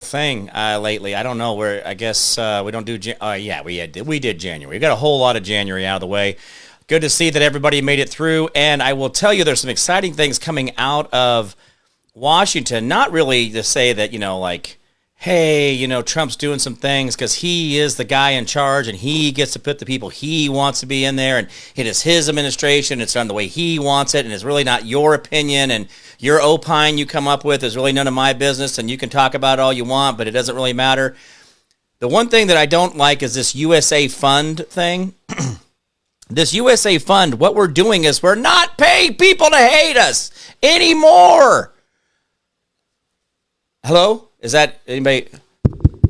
thing lately. I don't know where. I guess we don't do. Yeah, we did January. We got a whole lot of January out of the way. Good to see that everybody made it through. And I will tell you, there's some exciting things coming out of Washington. Not really to say that like, hey, Trump's doing some things because he is the guy in charge and he gets to put the people he wants to be in there, and it is his administration. It's done the way he wants it, and it's really not your opinion, and your opine you come up with is really none of my business, and you can talk about it all you want, but it doesn't really matter. The one thing that I don't like is this USA Fund thing. This USA Fund, what we're doing is we're not paying people to hate us anymore. Hello? Is that anybody?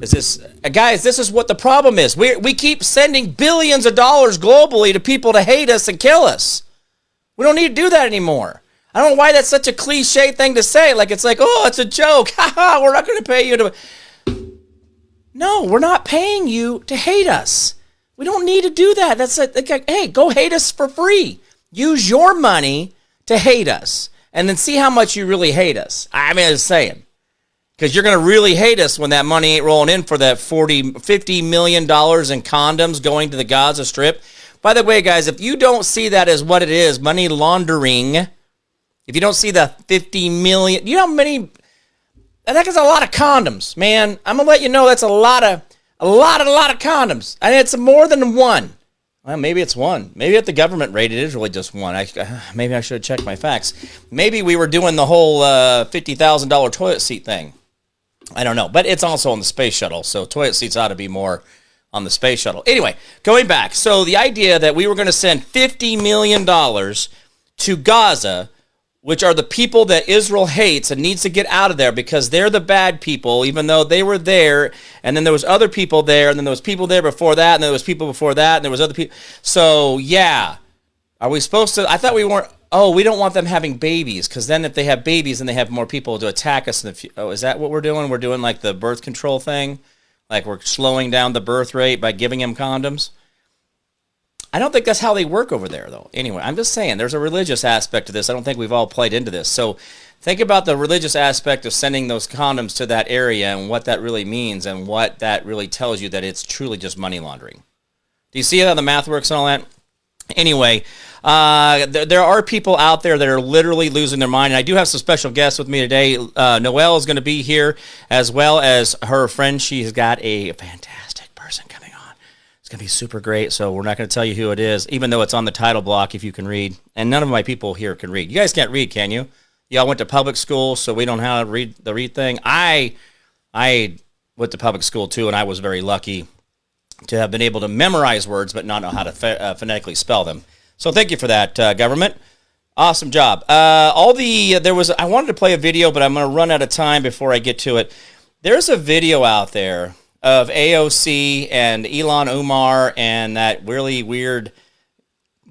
Is this guys? This is what the problem is. We keep sending billions of dollars globally to people to hate us and kill us. We don't need to do that anymore. I don't know why that's such a cliche thing to say. Like it's like, oh, it's a joke. Ha, we're not going to pay you to. No, we're not paying you to hate us. We don't need to do that. That's like, hey, go hate us for free. Use your money to hate us, and then see how much you really hate us. I mean, I'm just saying. Because you're going to really hate us when that money ain't rolling in for that $50 million in condoms going to the Gaza Strip. By the way, guys, if you don't see that as what it is, money laundering, if you don't see the 50 million, you know how many, that is a lot of condoms, man. I'm going to let you know that's a lot of condoms. And it's more than one. Well, maybe it's one. Maybe at the government rate, it is really just one. Maybe I should have checked my facts. Maybe we were doing the whole $50,000 toilet seat thing. I don't know, but it's also on the space shuttle, so toilet seats ought to be more on the space shuttle. Anyway, going back, so the idea that we were going to send $50 million to Gaza, which are the people that Israel hates and needs to get out of there because they're the bad people, even though they were there, and then there was other people there, and then there was people there before that, and then there was people before that, and there was other people. So, yeah, are we supposed to, I thought we weren't. Oh, we don't want them having babies, because then if they have babies, then they have more people to attack us. Oh, is that what we're doing? We're doing like the birth control thing? Like we're slowing down the birth rate by giving them condoms? I don't think that's how they work over there, though. Anyway, I'm just saying, there's a religious aspect to this. I don't think we've all played into this. So think about the religious aspect of sending those condoms to that area and what that really means and what that really tells you that it's truly just money laundering. Do you see how the math works and all that? Anyway, there are people out there that are literally losing their mind. And I do have some special guests with me today. Noelle is going to be here, as well as her friend. She's got a fantastic person coming on. It's going to be super great. So we're not going to tell you who it is, even though it's on the title block if you can read. And none of my people here can read. You guys can't read, can you? Y'all went to public school, so we don't know how to read the read thing. I went to public school, too, and I was very lucky to have been able to memorize words but not know how to phonetically spell them. So thank you for that, government. Awesome job. I wanted to play a video, but I'm going to run out of time before I get to it. There's a video out there of AOC and Ilhan Omar and that really weird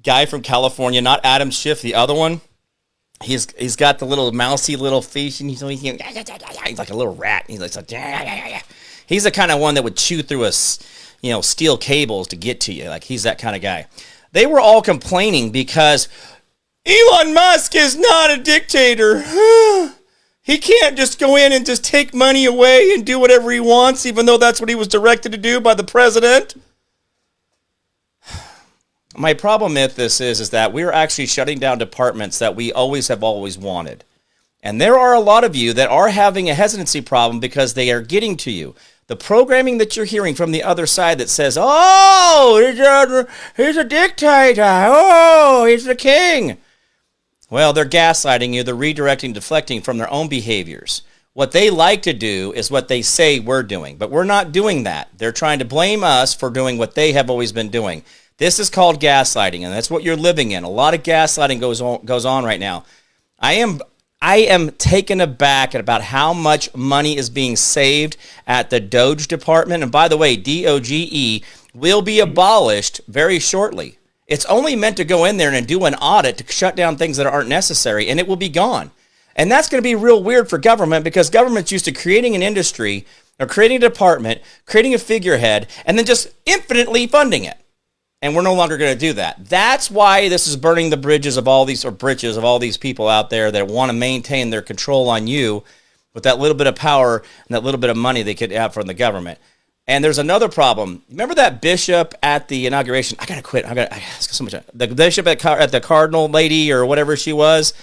guy from California, not Adam Schiff, the other one. He's got the little mousy little face, and he's like a little rat. He's like, he's the kind of one that would chew through steel cables to get to you. Like, he's that kind of guy. They were all complaining because Elon Musk is not a dictator. He can't just go in and just take money away and do whatever he wants, even though that's what he was directed to do by the president. My problem with this is that we're actually shutting down departments that we always wanted. And there are a lot of you that are having a hesitancy problem because they are getting to you. The programming that you're hearing from the other side that says, oh, he's a dictator. Oh, he's the king. Well, they're gaslighting you. They're redirecting, deflecting from their own behaviors. What they like to do is what they say we're doing. But we're not doing that. They're trying to blame us for doing what they have always been doing. This is called gaslighting, and that's what you're living in. A lot of gaslighting goes on right now. I am taken aback at about how much money is being saved at the Doge department. And by the way, DOGE will be abolished very shortly. It's only meant to go in there and do an audit to shut down things that aren't necessary, and it will be gone. And that's going to be real weird for government because government's used to creating an industry or creating a department, creating a figurehead, and then just infinitely funding it. And we're no longer going to do that. That's why this is burning the bridges of all these people out there that want to maintain their control on you with that little bit of power and that little bit of money they could have from the government. And there's another problem. Remember that bishop at the inauguration? I gotta quit. I got so much. The bishop at the cardinal lady or whatever she was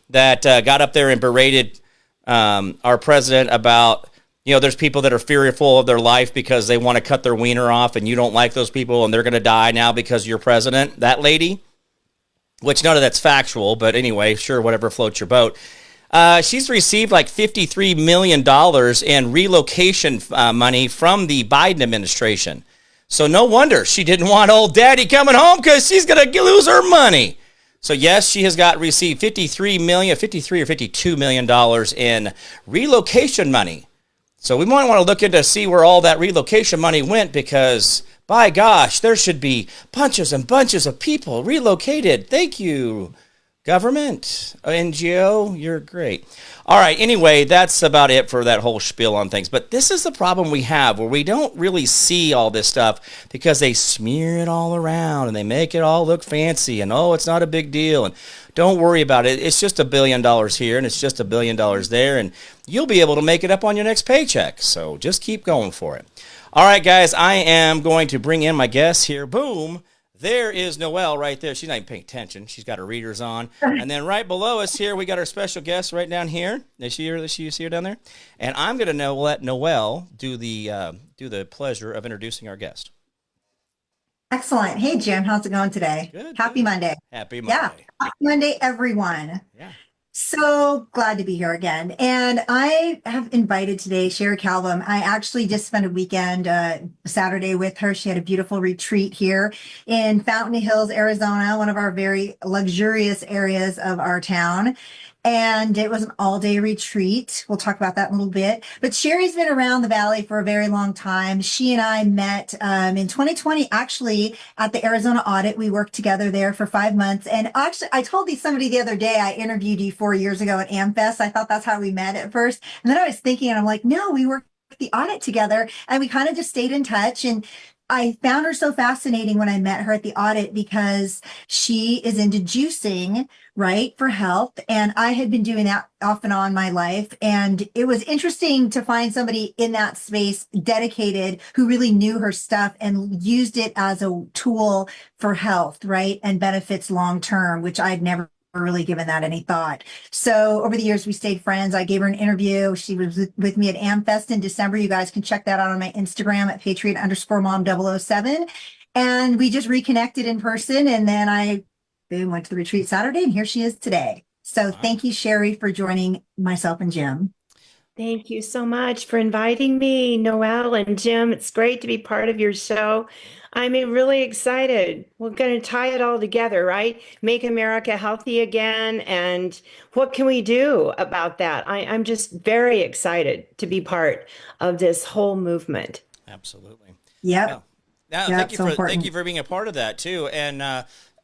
that got up there and berated our president about, there's people that are fearful of their life because they want to cut their wiener off, and you don't like those people, and they're going to die now because you're president. That lady, which none of that's factual, but anyway, sure, whatever floats your boat. She's received like $53 million in relocation money from the Biden administration. So no wonder she didn't want old daddy coming home, because she's going to lose her money. So yes, she has received $53 or $52 million in relocation money. So we might want to look into see where all that relocation money went, because by gosh, there should be bunches and bunches of people relocated. Thank you, government, NGO, you're great. All right, anyway, that's about it for that whole spiel on things. But this is the problem we have, where we don't really see all this stuff because they smear it all around and they make it all look fancy and, oh, it's not a big deal. And don't worry about it. It's just $1 billion here and it's just $1 billion there, and you'll be able to make it up on your next paycheck. So just keep going for it. All right, guys, I am going to bring in my guests here. Boom. There is Noelle right there. She's not even paying attention. She's got her readers on. And then right below us here, we got our special guest right down here. Is she here down there? And I'm going to let Noelle do the pleasure of introducing our guest. Excellent. Hey, Jim. How's it going today? Good. Happy Monday. Happy Monday. Yeah. Happy Monday, everyone. Yeah. So glad to be here again. And I have invited today Cherie Calbom. I actually just spent a weekend, Saturday with her. She had a beautiful retreat here in Fountain Hills, Arizona, one of our very luxurious areas of our town. And it was an all-day retreat. We'll talk about that in a little bit. But Cherie's been around the Valley for a very long time. She and I met in 2020, actually, at the Arizona audit. We worked together there for 5 months. And actually, I told somebody the other day, I interviewed you 4 years ago at AmFest. I thought that's how we met at first. And then I was thinking, and I'm like, no, we worked the audit together. And we kind of just stayed in touch. And I found her so fascinating when I met her at the audit, because she is into juicing, right, for health. And I had been doing that off and on my life. And it was interesting to find somebody in that space dedicated who really knew her stuff and used it as a tool for health, right, and benefits long term, which I'd never really given that any thought. So over the years, we stayed friends. I gave her an interview. She was with me at AmFest in December. You guys can check that out on my Instagram at Patriot_Mom007. And we just reconnected in person. And then I went to the retreat Saturday, and here she is today. So thank you, Cherie, for joining myself and Jim. Thank you so much for inviting me, Noelle and Jim. It's great to be part of your show. I'm really excited. We're going to tie it all together, right? Make America healthy again. And what can we do about that? I'm just very excited to be part of this whole movement. Absolutely. Yep. Yeah. Thank you for being a part of that too. And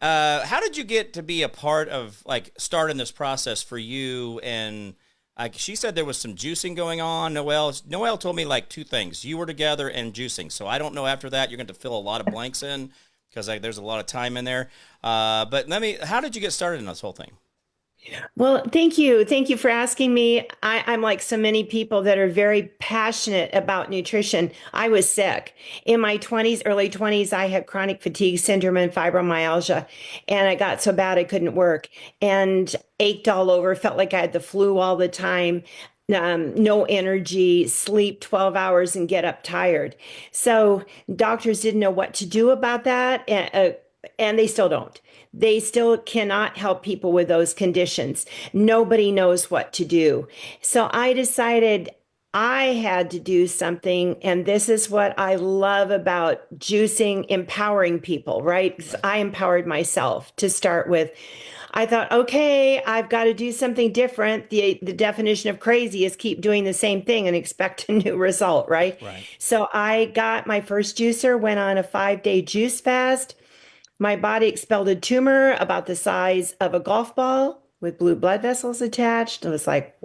how did you get to be a part of, like, starting this process for you? And like she said, there was some juicing going on. Noelle told me like two things: you were together and juicing. So I don't know after that. You're going to fill a lot of blanks in, because there's a lot of time in there. But how did you get started in this whole thing? Well, thank you. Thank you for asking me. I'm like so many people that are very passionate about nutrition. I was sick in my early 20s. I had chronic fatigue syndrome and fibromyalgia, and I got so bad I couldn't work and ached all over, felt like I had the flu all the time. No energy, sleep 12 hours and get up tired. So doctors didn't know what to do about that. And they still don't. They still cannot help people with those conditions. Nobody knows what to do. So I decided I had to do something. And this is what I love about juicing, empowering people, right? 'Cause I empowered myself to start with. I thought, okay, I've got to do something different. The definition of crazy is keep doing the same thing and expect a new result, right? Right. So I got my first juicer, went on a 5-day juice fast. My body expelled a tumor about the size of a golf ball with blue blood vessels attached. It was like,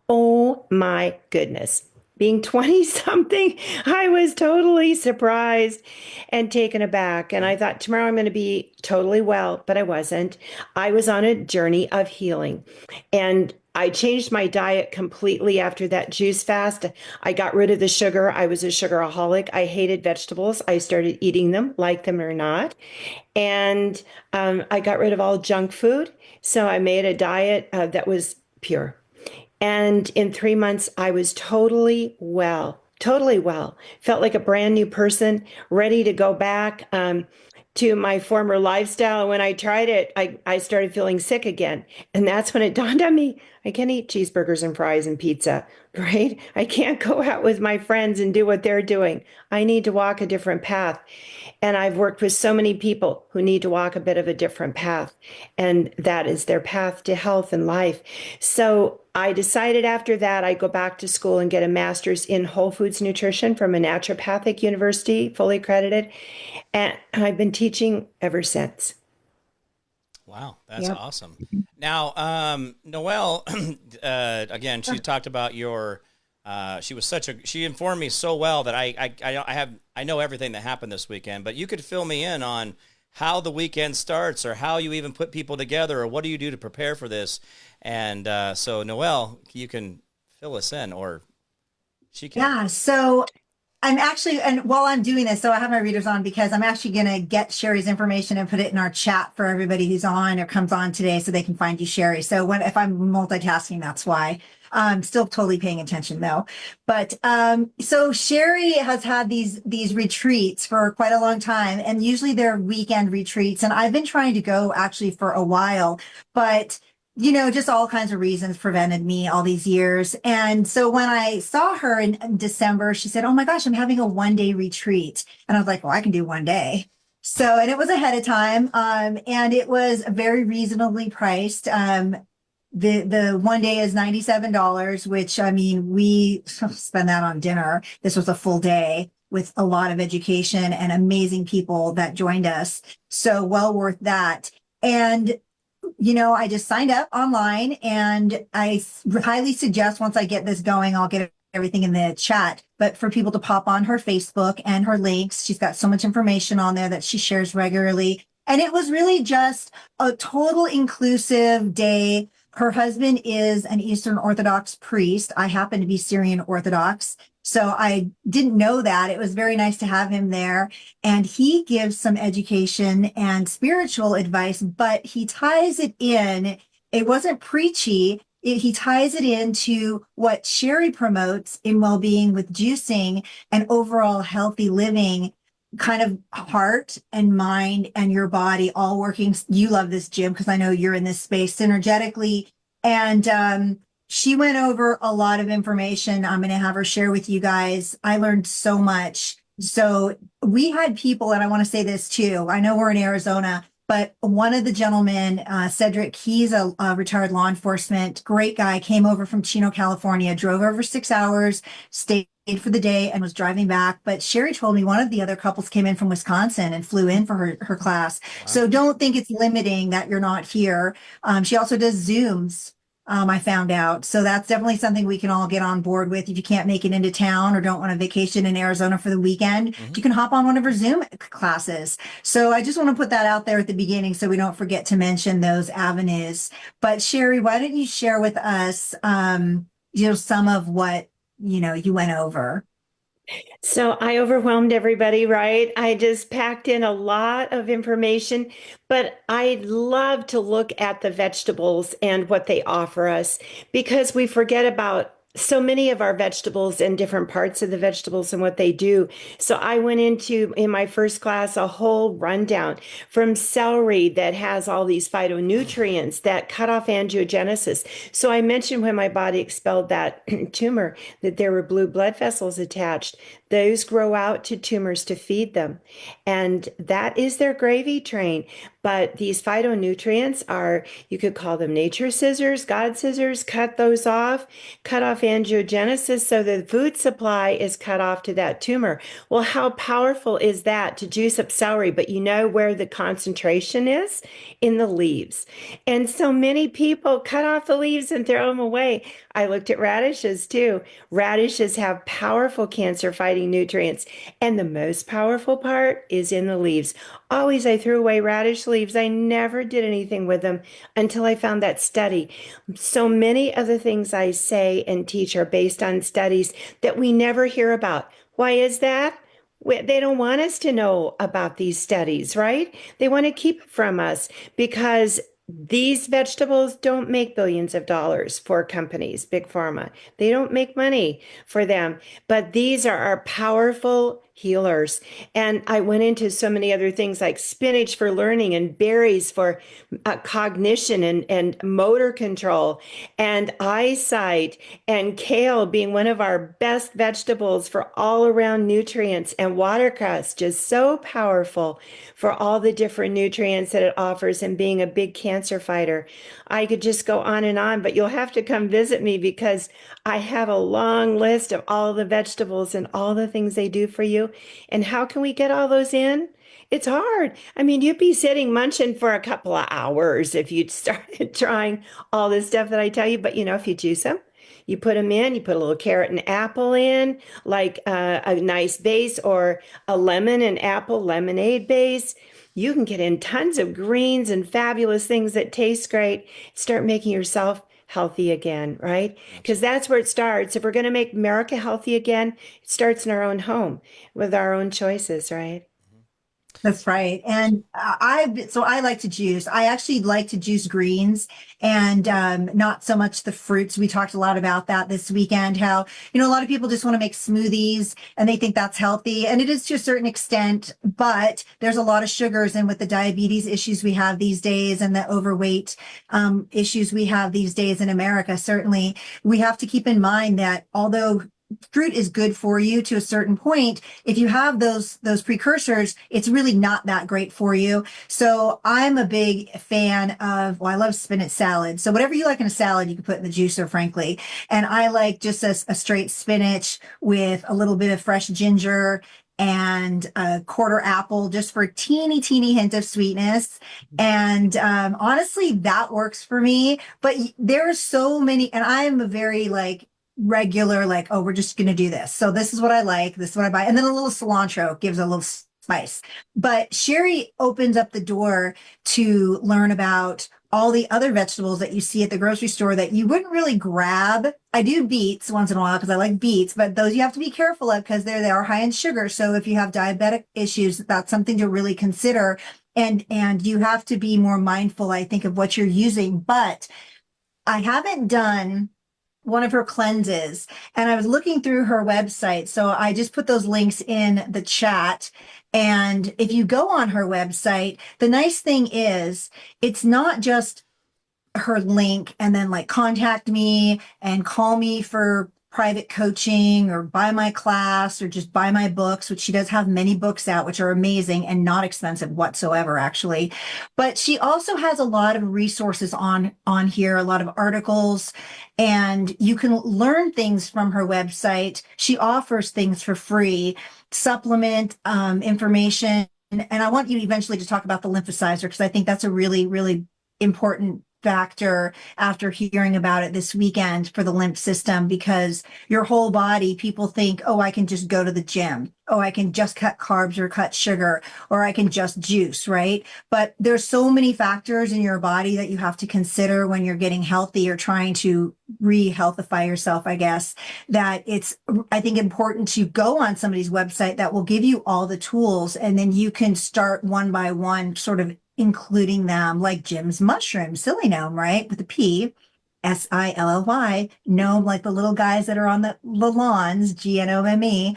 oh my goodness. Being 20 something, I was totally surprised and taken aback. And I thought, tomorrow I'm going to be totally well, but I wasn't. I was on a journey of healing. And I changed my diet completely after that juice fast. I got rid of the sugar. I was a sugaraholic. I hated vegetables. I started eating them, like them or not. And I got rid of all junk food. So I made a diet that was pure. And in 3 months, I was totally well. Felt like a brand new person, ready to go back to my former lifestyle. And when I tried it, I started feeling sick again. And that's when it dawned on me I can't eat cheeseburgers and fries and pizza, right? I can't go out with my friends and do what they're doing. I need to walk a different path. And I've worked with so many people who need to walk a bit of a different path, and that is their path to health and life. So I decided after that I'd go back to school and get a master's in whole foods nutrition from a naturopathic university, fully accredited. And I've been teaching ever since. Wow, that's Yep. awesome. Now, Noelle, again, she talked about your. She was such a. She informed me so well that I know everything that happened this weekend. But you could fill me in on how the weekend starts, or how you even put people together, or what do you do to prepare for this? And so, Noelle, you can fill us in, or she can. Yeah. So I'm actually, and while I'm doing this, so I have my readers on because I'm actually going to get Sherry's information and put it in our chat for everybody who's on or comes on today so they can find you, Sherry. So if I'm multitasking, that's why. I'm still totally paying attention though. But so Sherry has had these retreats for quite a long time, and usually they're weekend retreats. And I've been trying to go actually for a while, but just all kinds of reasons prevented me all these years. And so when I saw her in December, she said, "Oh my gosh, I'm having a 1 day retreat." And I was like, "Well, I can do 1 day." So, and it was ahead of time. And it was very reasonably priced. The 1 day is $97, which I mean, we spend that on dinner. This was a full day with a lot of education and amazing people that joined us. So well worth that. And I just signed up online, and I highly suggest once I get this going, I'll get everything in the chat, but for people to pop on her Facebook and her links. She's got so much information on there that she shares regularly. And it was really just a total inclusive day. Her husband is an Eastern Orthodox priest. I happen to be Syrian Orthodox, so I didn't know that. It was very nice to have him there. And he gives some education and spiritual advice, but he ties it in. It wasn't preachy. He ties it into what Sherry promotes in well-being with juicing and overall healthy living, kind of heart and mind and your body all working. You love this, Jim, because I know you're in this space synergetically. And she went over a lot of information. I'm going to have her share with you guys. I learned so much. So we had people, and I want to say this too. I know we're in Arizona, but one of the gentlemen, Cedric, he's a retired law enforcement, great guy, came over from Chino, California, drove over 6 hours, stayed for the day, and was driving back. But Sherry told me one of the other couples came in from Wisconsin and flew in for her class. Wow. So don't think it's limiting that you're not here. She also does Zooms. I found out. So that's definitely something we can all get on board with. If you can't make it into town or don't want a vacation in Arizona for the weekend, you can hop on one of her Zoom classes. So I just want to put that out there at the beginning so we don't forget to mention those avenues. But Sherry, why don't you share with us, some of what, you went over? So I overwhelmed everybody, right? I just packed in a lot of information, but I love to look at the vegetables and what they offer us, because we forget about so many of our vegetables and different parts of the vegetables and what they do. So I went into, in my first class, a whole rundown from celery that has all these phytonutrients that cut off angiogenesis. So I mentioned when my body expelled that tumor that there were blue blood vessels attached. Those grow out to tumors to feed them. And that is their gravy train. But these phytonutrients are, you could call them nature scissors, God scissors, cut those off, cut off angiogenesis so the food supply is cut off to that tumor. Well, how powerful is that to juice up celery? But you know where the concentration is? In the leaves. And so many people cut off the leaves and throw them away. I looked at radishes too. Radishes have powerful cancer fighting nutrients. And the most powerful part is in the leaves. Always I threw away radish leaves. I never did anything with them until I found that study. So many of the things I say and teach are based on studies that we never hear about. Why is that? They don't want us to know about these studies, right? They want to keep it from us because these vegetables don't make billions of dollars for companies, big pharma. They don't make money for them, but these are our powerful healers. And I went into so many other things like spinach for learning and berries for cognition and motor control and eyesight, and kale being one of our best vegetables for all around nutrients, and watercress just so powerful for all the different nutrients that it offers and being a big cancer fighter. I could just go on, but you'll have to come visit me because I have a long list of all the vegetables and all the things they do for you. And how can we get all those in? It's hard. I mean, you'd be sitting munching for a couple of hours if you'd started trying all this stuff that I tell you. But if you juice them, you put them in, you put a little carrot and apple in, like a nice base, or a lemon and apple lemonade base. You can get in tons of greens and fabulous things that taste great. Start making yourself healthy again, right? Because that's where it starts. If we're going to make America healthy again, it starts in our own home with our own choices, right? That's right. And I like to juice. I actually like to juice greens and not so much the fruits. We talked a lot about that this weekend, how, a lot of people just want to make smoothies and they think that's healthy. And it is to a certain extent, but there's a lot of sugars. And with the diabetes issues we have these days and the overweight issues we have these days in America, certainly we have to keep in mind that although fruit is good for you to a certain point, if you have those precursors, it's really not that great for you. So I'm a big fan of, I love spinach salad. So whatever you like in a salad, you can put in the juicer, frankly. And I like just a straight spinach with a little bit of fresh ginger and a quarter apple, just for a teeny hint of sweetness. And honestly, that works for me. But there are so many, and I am a very regular, oh, we're just going to do this. So this is what I like. This is what I buy. And then a little cilantro gives a little spice. But Cherie opens up the door to learn about all the other vegetables that you see at the grocery store that you wouldn't really grab. I do beets once in a while because I like beets, but those you have to be careful of because they are high in sugar. So if you have diabetic issues, that's something to really consider. And you have to be more mindful, I think, of what you're using. But I haven't done one of her cleanses, and I was looking through her website. So I just put those links in the chat. And if you go on her website, the nice thing is it's not just her link and then contact me and call me for private coaching or buy my class or just buy my books, which she does have many books out, which are amazing and not expensive whatsoever, actually. But she also has a lot of resources on here, a lot of articles, and you can learn things from her website. She offers things for free, supplement information. And I want you eventually to talk about the lymphocyzer, because I think that's a really, really important factor after hearing about it this weekend for the lymph system, because your whole body, people think, oh, I can just go to the gym. Oh, I can just cut carbs or cut sugar, or I can just juice, right? But there's so many factors in your body that you have to consider when you're getting healthy or trying to re-healthify yourself, I guess, that it's, I think, important to go on somebody's website that will give you all the tools, and then you can start one by one, sort of including them, like Jim's mushroom, silly gnome, right? With a P, SILLY, gnome, like the little guys that are on the lawns, GNOME.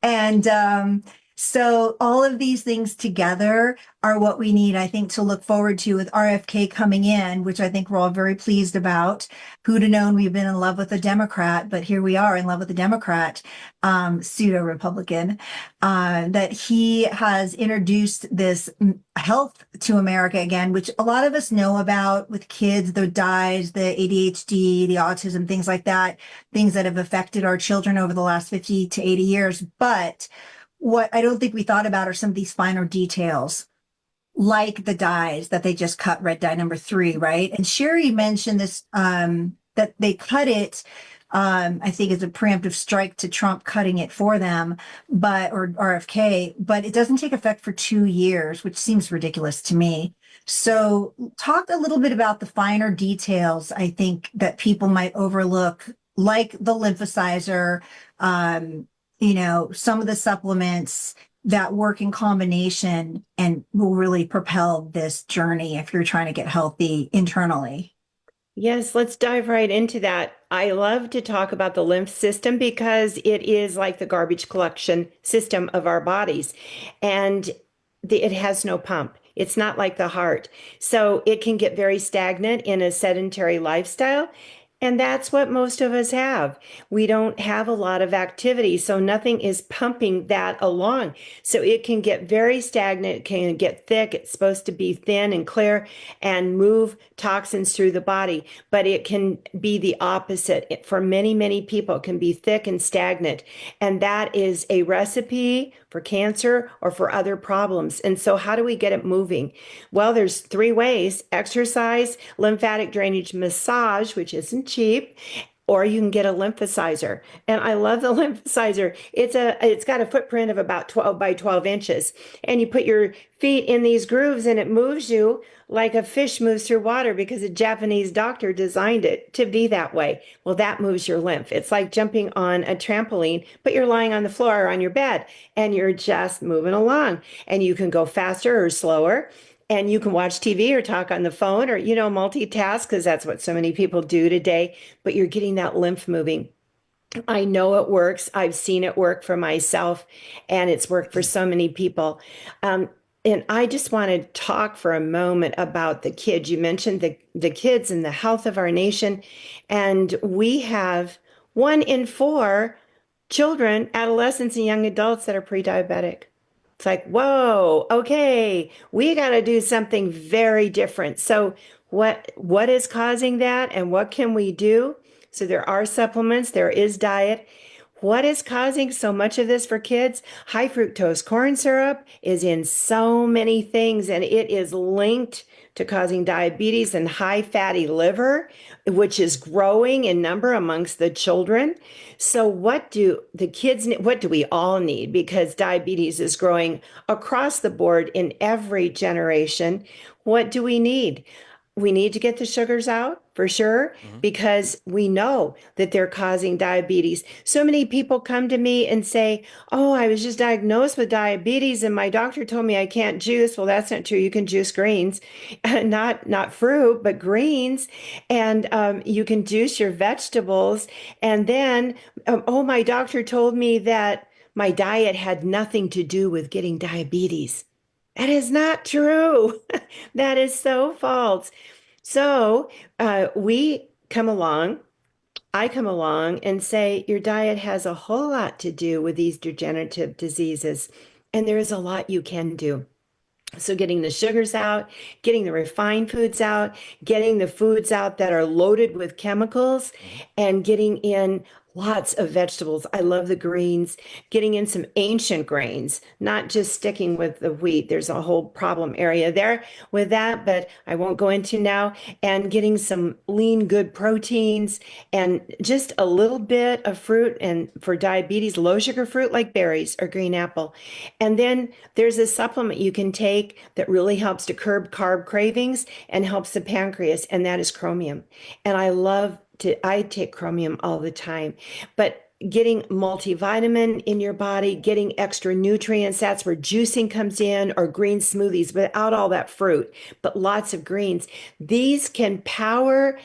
And so all of these things together are what we need, I think, to look forward to with RFK coming in, which I think we're all very pleased about. Who'd have known we've been in love with a Democrat, but here we are in love with a Democrat, pseudo-Republican, that he has introduced this health to America again, which a lot of us know about with kids, the dyes, the ADHD, the autism, things like that, things that have affected our children over the last 50 to 80 years. But what I don't think we thought about are some of these finer details, like the dyes that they just cut, red dye number 3, right? And Cherie mentioned this that they cut it. I think it's a preemptive strike to Trump cutting it for them, or RFK, but it doesn't take effect for 2 years, which seems ridiculous to me. So talk a little bit about the finer details, I think, that people might overlook, like the lymphocyzer, some of the supplements that work in combination and will really propel this journey if you're trying to get healthy internally. Yes, let's dive right into that. I love to talk about the lymph system because it is like the garbage collection system of our bodies, and it has no pump. It's not like the heart. So it can get very stagnant in a sedentary lifestyle. And that's what most of us have. We don't have a lot of activity, so nothing is pumping that along. So it can get very stagnant, it can get thick. It's supposed to be thin and clear and move toxins through the body, but it can be the opposite. For many, many people, it can be thick and stagnant. And that is a recipe for cancer or for other problems. And so how do we get it moving? Well, there's 3 ways: exercise, lymphatic drainage massage, which isn't cheap, or you can get a lymphocyzer. And I love the lymphocyzer. It's got a footprint of about 12 by 12 inches. And you put your feet in these grooves and it moves you like a fish moves through water because a Japanese doctor designed it to be that way. Well, that moves your lymph. It's like jumping on a trampoline, but you're lying on the floor or on your bed and you're just moving along. And you can go faster or slower. And you can watch TV or talk on the phone or, multitask, because that's what so many people do today. But you're getting that lymph moving. I know it works. I've seen it work for myself, and it's worked for so many people. And I just want to talk for a moment about the kids. You mentioned the kids and the health of our nation. And we have 1 in 4 children, adolescents, and young adults that are pre-diabetic. It's like, whoa, okay, we got to do something very different. So what is causing that and what can we do? So there are supplements, there is diet. What is causing so much of this for kids? High fructose corn syrup is in so many things, and it is linked to causing diabetes and high fatty liver, which is growing in number amongst the children. So what do the kids need? What do we all need? Because diabetes is growing across the board in every generation. What do we need? We need to get the sugars out for sure, because we know that they're causing diabetes. So many people come to me and say, oh, I was just diagnosed with diabetes and my doctor told me I can't juice. Well, that's not true. You can juice greens, not fruit, but greens. And you can juice your vegetables. And then, oh, my doctor told me that my diet had nothing to do with getting diabetes. That is not true. That is so false. So we come along, I come along and say, your diet has a whole lot to do with these degenerative diseases, and there is a lot you can do. So getting the sugars out, getting the refined foods out, getting the foods out that are loaded with chemicals, and getting in lots of vegetables. I love the greens, getting in some ancient grains, not just sticking with the wheat. There's a whole problem area there with that, but I won't go into now. And getting some lean, good proteins and just a little bit of fruit. And for diabetes, low sugar fruit like berries or green apple. And then there's a supplement you can take that really helps to curb carb cravings and helps the pancreas, and that is chromium. And I take chromium all the time, but getting multivitamin in your body, getting extra nutrients, that's where juicing comes in, or green smoothies without all that fruit, but lots of greens. These can power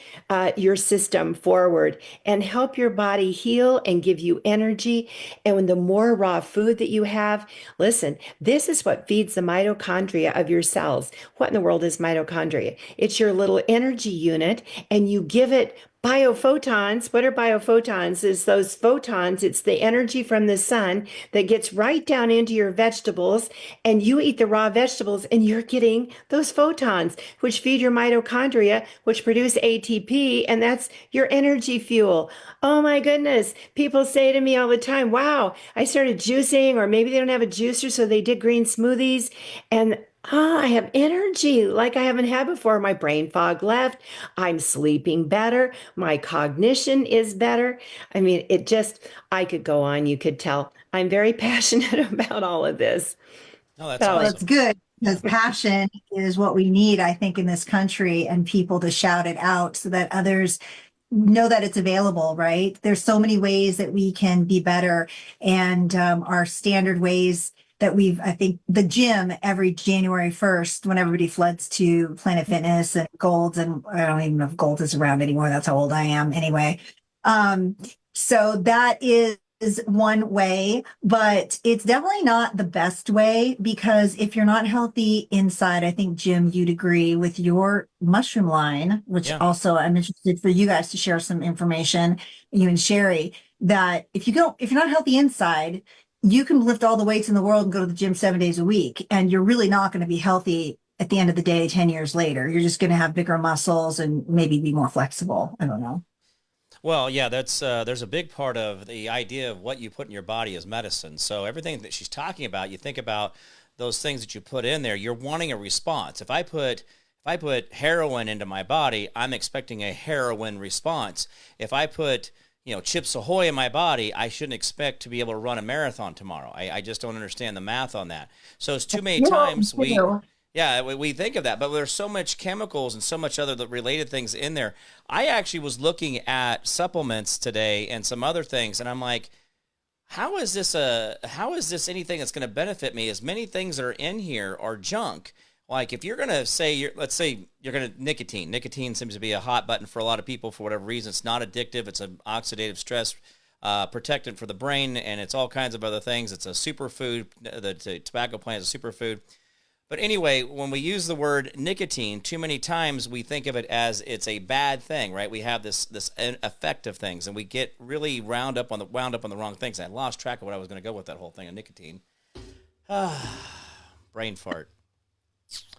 your system forward and help your body heal and give you energy. And the more raw food that you have, listen, this is what feeds the mitochondria of your cells. What in the world is mitochondria? It's your little energy unit, and you give it biophotons. What are biophotons? Is those photons, it's the energy from the sun that gets right down into your vegetables, and you eat the raw vegetables and you're getting those photons, which feed your mitochondria, which produce ATP, and that's your energy fuel. Oh my goodness. People say to me all the time, wow, I started juicing, or maybe they don't have a juicer, so they did green smoothies, and I have energy like I haven't had before. My brain fog left. I'm sleeping better. My cognition is better. I mean, I could go on. You could tell. I'm very passionate about all of this. No, that's About Well, like, that's awesome. good Yeah. because passion is what we need, I think, in this country and people to shout it out so that others know that it's available, right? There's so many ways that we can be better. And our standard ways that I think the gym every January 1st, when everybody floods to Planet Fitness and Gold's, and I don't even know if Gold is around anymore. That's how old I am anyway. Um, so that is one way, but it's definitely not the best way because if you're not healthy inside, I think, Jim, you'd agree with your mushroom line, which Yeah. also I'm interested for you guys to share some information, you and Cherie, that if you're not healthy inside, you can lift all the weights in the world and go to the gym 7 days a week, and you're really not going to be healthy at the end of the day, 10 years later. You're just going to have bigger muscles and maybe be more flexible. I don't know. Well, yeah, that's there's a big part of the idea of what you put in your body as medicine. So everything that she's talking about, you think about those things that you put in there, you're wanting a response. If I put heroin into my body, I'm expecting a heroin response. If I put Chips Ahoy in my body, I shouldn't expect to be able to run a marathon tomorrow. I just don't understand the math on that. So it's too many times we think of that, but there's so much chemicals and so much other related things in there. I actually was looking at supplements today and some other things, and I'm like, how is this anything that's going to benefit me? As many things that are in here are junk. Like if you're going to say, let's say you're going to nicotine. Nicotine seems to be a hot button for a lot of people for whatever reason. It's not addictive. It's an oxidative stress protectant for the brain, and it's all kinds of other things. It's a superfood. The tobacco plant is a superfood. But anyway, when we use the word nicotine, too many times we think of it as it's a bad thing, right? We have this effect of things, and we get really wound up on the wrong things. I lost track of what I was going to go with that whole thing of nicotine. Brain fart.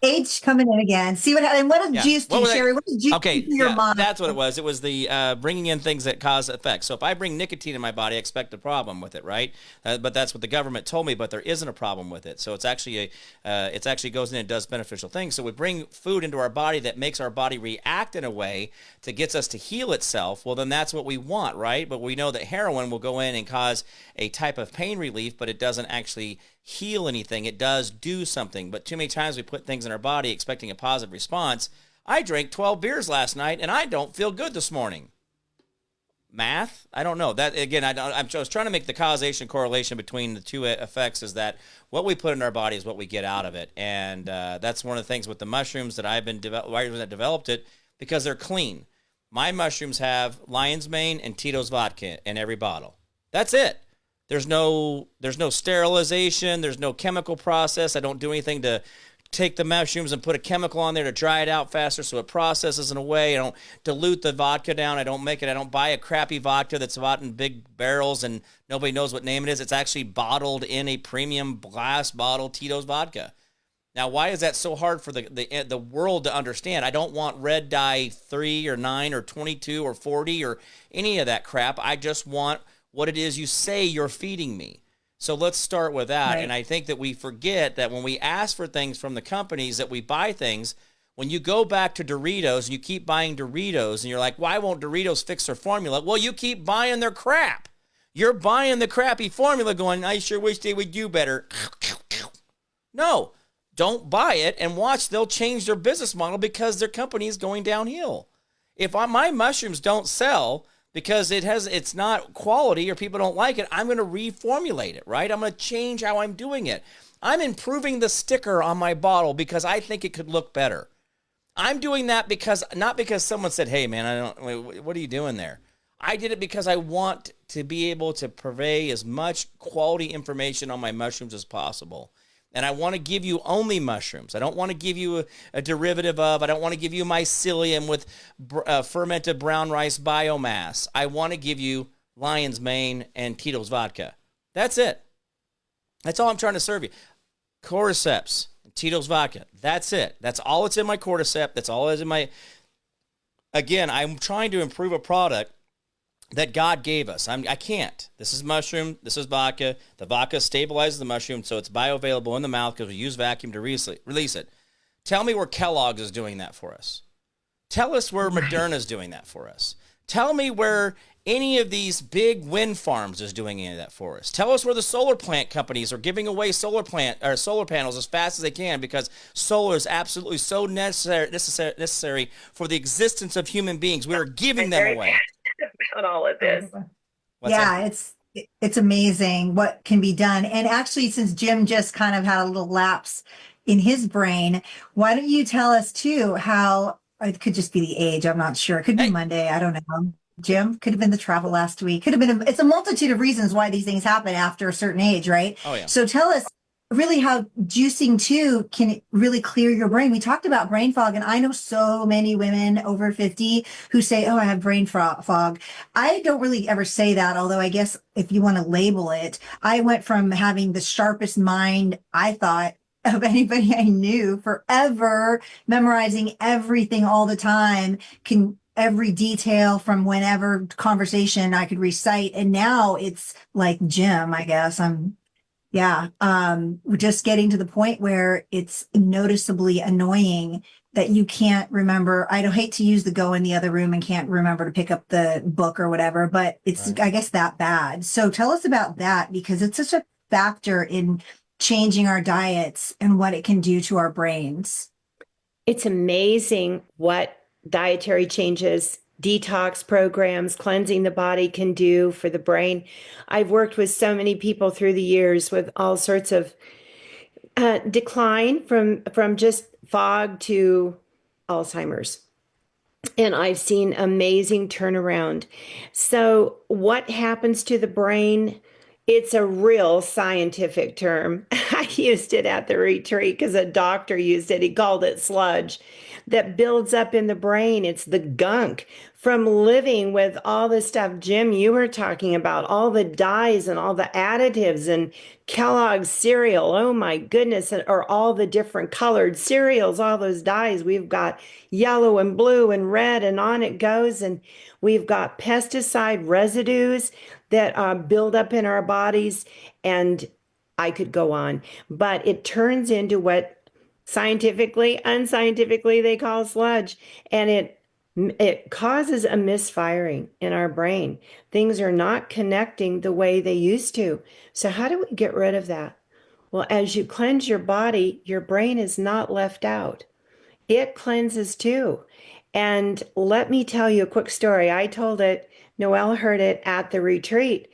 H coming in again. See and what does Yeah. juice What do, was Cherie? What does juice do Okay. to your Yeah, mind? that's what it was. It was the bringing in things that cause effects. So if I bring nicotine in my body, I expect a problem with it, right? But that's what the government told me. But there isn't a problem with it. So it's actually it actually goes in and does beneficial things. So we bring food into our body that makes our body react in a way to gets us to heal itself. Well, then that's what we want, right? But we know that heroin will go in and cause a type of pain relief, but it doesn't actually heal anything. It does do something, but too many times we put things in our body expecting a positive response. I drank 12 beers last night and I don't feel good this morning. Math? I don't know. That again, I was trying to make the causation correlation between the two effects is that what we put in our body is what we get out of it. And that's one of the things with the mushrooms that I've been developed it because they're clean. My mushrooms have lion's mane and Tito's vodka in every bottle. That's it. There's no sterilization. There's no chemical process. I don't do anything to take the mushrooms and put a chemical on there to dry it out faster so it processes in a way. I don't dilute the vodka down. I don't buy a crappy vodka that's bought in big barrels and nobody knows what name it is. It's actually bottled in a premium glass bottle Tito's vodka. Now, why is that so hard for the world to understand? I don't want red dye 3 or 9 or 22 or 40 or any of that crap. I just want what it is you say you're feeding me. So let's start with that. Right. And I think that we forget that when we ask for things from the companies that we buy things, when you go back to Doritos and you keep buying Doritos and you're like, why won't Doritos fix their formula? Well, you keep buying their crap. You're buying the crappy formula going, I sure wish they would do better. No, don't buy it and watch. They'll change their business model because their company is going downhill. If my mushrooms don't sell, because it's not quality or people don't like it, I'm going to reformulate it, right? I'm going to change how I'm doing it. I'm improving the sticker on my bottle because I think it could look better. I'm doing that not because someone said, hey, man, what are you doing there? I did it because I want to be able to purvey as much quality information on my mushrooms as possible. And I want to give you only mushrooms. I don't want to give you a derivative of. I don't want to give you mycelium with fermented brown rice biomass. I want to give you lion's mane and Tito's vodka. That's it. That's all I'm trying to serve you. Cordyceps, Tito's vodka. That's it. That's all that's in my cordyceps. That's all that's in my... Again, I'm trying to improve a product that God gave us. I can't. This is mushroom. This is vodka. The vodka stabilizes the mushroom, so it's bioavailable in the mouth because we use vacuum to release it. Tell me where Kellogg's is doing that for us. Tell us where Moderna is doing that for us. Tell me where any of these big wind farms is doing any of that for us. Tell us where the solar plant companies are giving away solar panels as fast as they can because solar is absolutely so necessary for the existence of human beings. We are giving them away. About all of this. It's amazing what can be done. And actually, since Jim just kind of had a little lapse in his brain, why don't you tell us too how it could just be the age? I'm not sure. It could be Monday. I don't know. Jim, could have been the travel last week. Could have been. It's a multitude of reasons why these things happen after a certain age, right? Oh yeah. So tell us really how juicing too can really clear your brain. We talked about brain fog, and I know so many women over 50 who say, "Oh, I have brain fog." I don't really ever say that, although I guess if you want to label it, I went from having the sharpest mind, I thought, of anybody I knew forever, memorizing everything all the time, every detail from whenever conversation I could recite. And now it's like Jim, I guess. We're just getting to the point where it's noticeably annoying that you can't remember. I don't hate to use the go in the other room and can't remember to pick up the book or whatever, but it's, right, I guess, that bad. So tell us about that, because it's such a factor in changing our diets and what it can do to our brains. It's amazing what dietary changes, detox programs, cleansing the body can do for the brain. I've worked with so many people through the years with all sorts of decline from just fog to Alzheimer's. And I've seen amazing turnaround. So what happens to the brain? It's a real scientific term. I used it at the retreat because a doctor used it. He called it sludge that builds up in the brain. It's the gunk from living with all the stuff, Jim, you were talking about, all the dyes and all the additives and Kellogg's cereal. Oh my goodness. Or all the different colored cereals, all those dyes. We've got yellow and blue and red, and on it goes. And we've got pesticide residues that build up in our bodies. And I could go on, but it turns into what scientifically, unscientifically, they call sludge. And it causes a misfiring in our brain. Things are not connecting the way they used to. So how do we get rid of that? Well, as you cleanse your body, your brain is not left out. It cleanses too. And let me tell you a quick story. I told it, Noelle heard it at the retreat.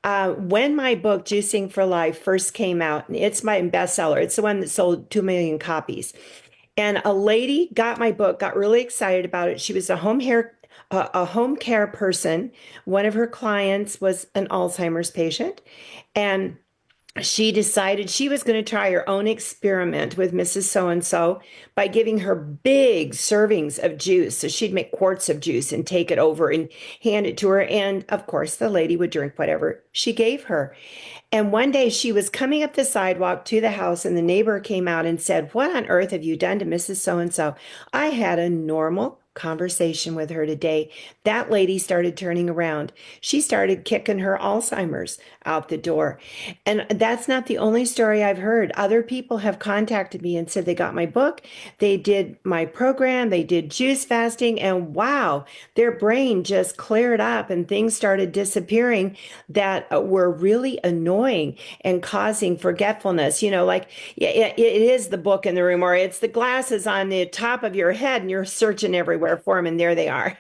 When my book, Juicing for Life, first came out, and it's my bestseller. It's the one that sold 2 million copies. And a lady got my book, got really excited about it. She was a home care person. One of her clients was an Alzheimer's patient. And she decided she was going to try her own experiment with Mrs. So-and-so by giving her big servings of juice. So she'd make quarts of juice and take it over and hand it to her. And of course, the lady would drink whatever she gave her. And one day she was coming up the sidewalk to the house, and the neighbor came out and said, "What on earth have you done to Mrs. So-and-so?" I had a normal conversation with her today. That lady started turning around. She started kicking her Alzheimer's out the door. And that's not the only story I've heard. Other people have contacted me and said they got my book, they did my program, they did juice fasting, and wow, their brain just cleared up and things started disappearing that were really annoying and causing forgetfulness. You know, like it is the book in the room, or it's the glasses on the top of your head and you're searching everywhere for them, and there they are.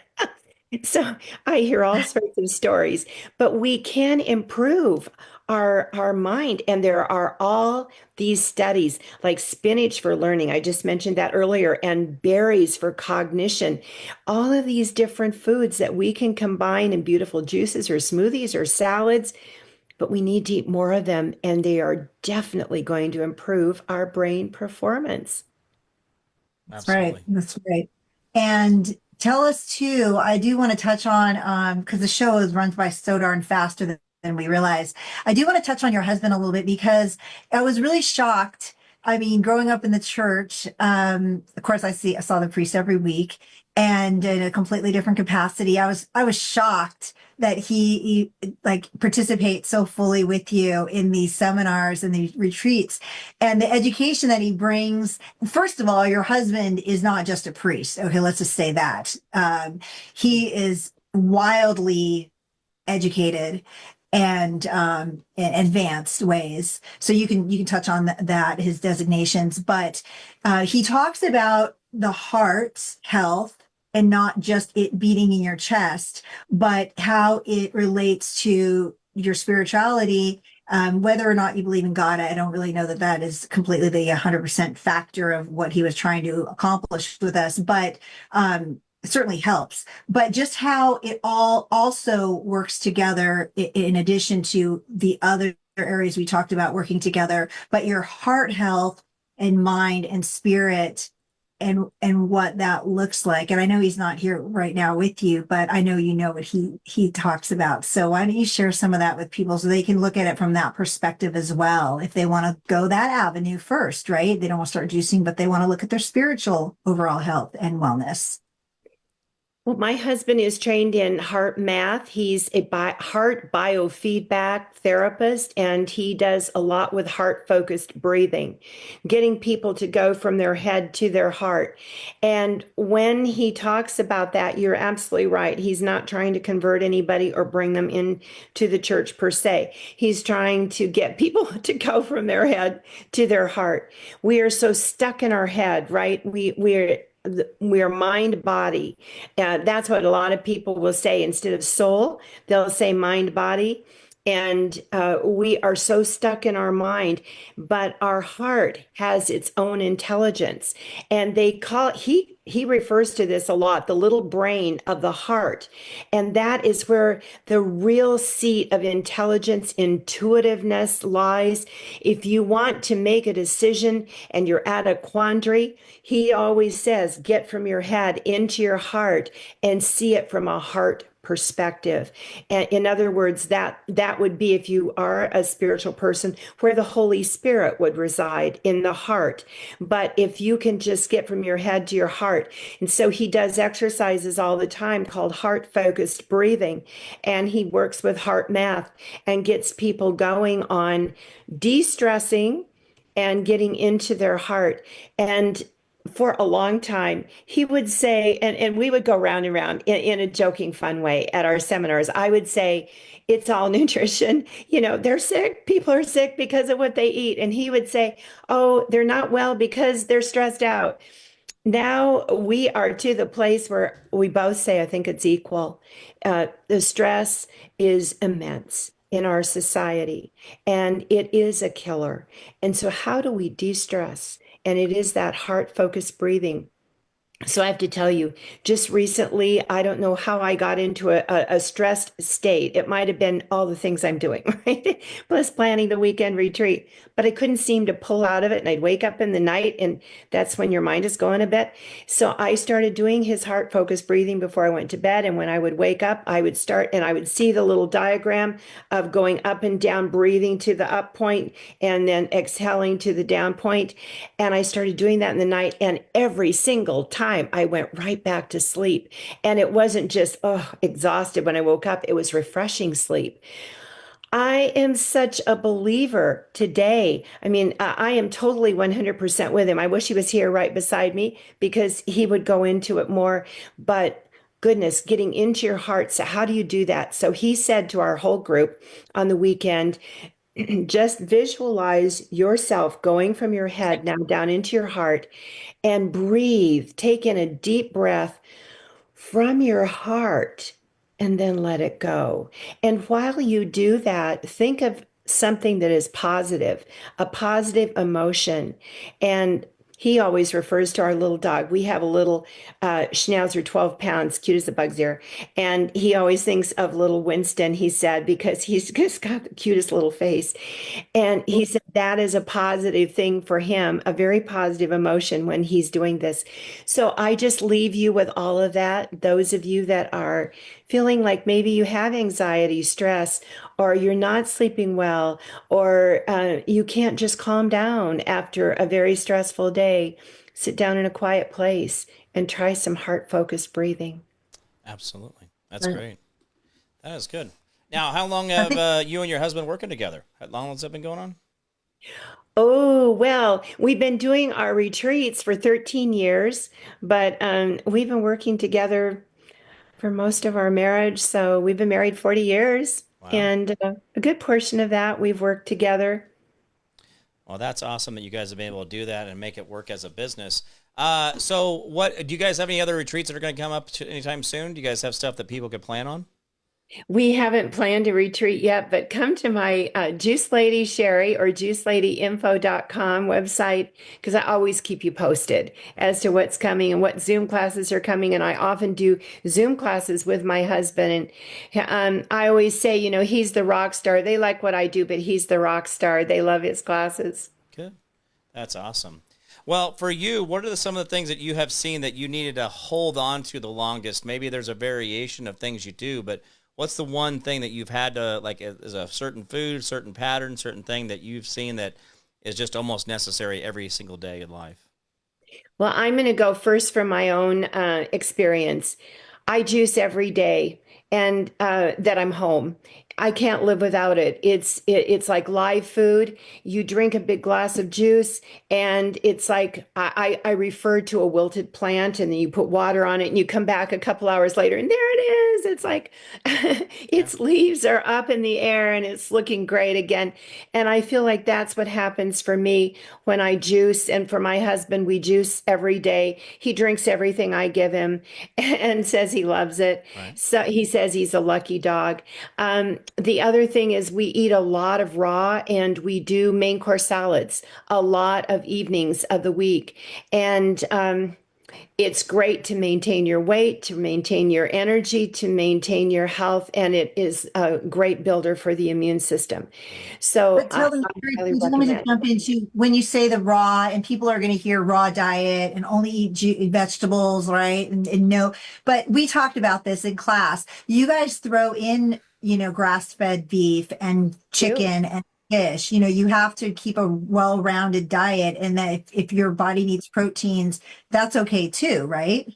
So I hear all sorts of stories, but we can improve our mind. And there are all these studies like spinach for learning. I just mentioned that earlier, and berries for cognition. All of these different foods that we can combine in beautiful juices or smoothies or salads, but we need to eat more of them. And they are definitely going to improve our brain performance. Absolutely. That's right. And tell us too, I do want to touch on, because the show is runs by so darn faster than we realize. I do want to touch on your husband a little bit, because I was really shocked. I mean, growing up in the church, of course I saw the priest every week, and in a completely different capacity. I was shocked that he like participates so fully with you in these seminars and these retreats, and the education that he brings. First of all, your husband is not just a priest. Okay, let's just say that. He is wildly educated and in advanced ways. So you can touch on that, his designations, but he talks about the heart's health and not just it beating in your chest, but how it relates to your spirituality. Whether or not you believe in God, I don't really know that that is completely the 100% factor of what he was trying to accomplish with us, but it certainly helps. But just how it all also works together in addition to the other areas we talked about working together, but your heart health and mind and spirit and what that looks like. And I know he's not here right now with you, but I know you know what he talks about. So why don't you share some of that with people so they can look at it from that perspective as well, if they want to go that avenue first, right? They don't want to start juicing, but they want to look at their spiritual overall health and wellness. Well, my husband is trained in heart math. He's a heart biofeedback therapist, and he does a lot with heart focused breathing, getting people to go from their head to their heart. And when he talks about that, you're absolutely right. He's not trying to convert anybody or bring them into the church per se. He's trying to get people to go from their head to their heart. We are so stuck in our head, right? We're mind body. That's what a lot of people will say. Instead of soul, they'll say mind body. And we are so stuck in our mind, but our heart has its own intelligence. And they call it, he refers to this a lot, the little brain of the heart. And that is where the real seat of intelligence, intuitiveness lies. If you want to make a decision and you're at a quandary, he always says, get from your head into your heart and see it from a heart perspective. And in other words, that would be, if you are a spiritual person, where the Holy Spirit would reside, in the heart. But if you can just get from your head to your heart. And so he does exercises all the time called heart focused breathing. And he works with heart math and gets people going on de-stressing and getting into their heart. And for a long time, he would say, and we would go round and round in a joking, fun way at our seminars. I would say, it's all nutrition. You know, they're sick. People are sick because of what they eat. And he would say, oh, they're not well because they're stressed out. Now we are to the place where we both say, I think it's equal. The stress is immense in our society, and it is a killer. And so, how do we de stress? And it is that heart focused breathing. So I have to tell you, just recently, I don't know how I got into a stressed state. It might have been all the things I'm doing, right? Plus planning the weekend retreat, but I couldn't seem to pull out of it. And I'd wake up in the night, and that's when your mind is going a bit. So I started doing his heart focused breathing before I went to bed. And when I would wake up, I would start and I would see the little diagram of going up and down, breathing to the up point and then exhaling to the down point. And I started doing that in the night. And every single time, I went right back to sleep. And it wasn't just, exhausted when I woke up. It was refreshing sleep. I am such a believer today. I mean, I am totally 100% with him. I wish he was here right beside me because he would go into it more. But goodness, getting into your heart. So, how do you do that? So, he said to our whole group on the weekend, just visualize yourself going from your head now down into your heart and breathe. Take in a deep breath from your heart and then let it go. And while you do that, think of something that is positive, a positive emotion. And he always refers to our little dog. We have a little schnauzer, 12 pounds, cute as a bug's ear. And he always thinks of little Winston, he said, because he's just got the cutest little face. And he said that is a positive thing for him, a very positive emotion when he's doing this. So I just leave you with all of that. Those of you that are feeling like maybe you have anxiety, stress, or you're not sleeping well, or you can't just calm down after a very stressful day, sit down in a quiet place and try some heart focused breathing. Absolutely. That's great. That is good. Now, how long I have think you and your husband working together? How long has that been going on? Oh, well, we've been doing our retreats for 13 years, but we've been working together for most of our marriage. So we've been married 40 years, Wow. and a good portion of that we've worked together. Well, that's awesome that you guys have been able to do that and make it work as a business. So, what do you guys have any other retreats that are going to come up anytime soon? Do you guys have stuff that people could plan on? We haven't planned a retreat yet, but come to my Juice Lady Sherry or juiceladyinfo.com website because I always keep you posted as to what's coming and what Zoom classes are coming. And I often do Zoom classes with my husband. And I always say, he's the rock star. They like what I do, but he's the rock star. They love his classes. Good. That's awesome. Well, for you, what are some of the things that you have seen that you needed to hold on to the longest? Maybe there's a variation of things you do, but what's the one thing that you've had to, like, is a certain food, certain pattern, certain thing that you've seen that is just almost necessary every single day in life? Well, I'm going to go first from my own experience. I juice every day, and that I'm home. I can't live without it. It's like live food. You drink a big glass of juice, and it's like I refer to a wilted plant, and then you put water on it, and you come back a couple hours later, and there it is. It's like Yeah. its leaves are up in the air, and it's looking great again. And I feel like that's what happens for me when I juice, and for my husband, we juice every day. He drinks everything I give him and says he loves it. Right. So he says he's a lucky dog. The other thing is we eat a lot of raw and we do main course salads a lot of evenings of the week. And it's great to maintain your weight, to maintain your energy, to maintain your health, and it is a great builder for the immune system. So But I tell them, highly let me just recommend. jump into when you say the raw, and people are going to hear raw diet and only eat vegetables, right? And no, but we talked about this in class. You guys throw in, grass-fed beef and Do. chicken and fish. You have to keep a well-rounded diet, and that if your body needs proteins, that's okay too, right?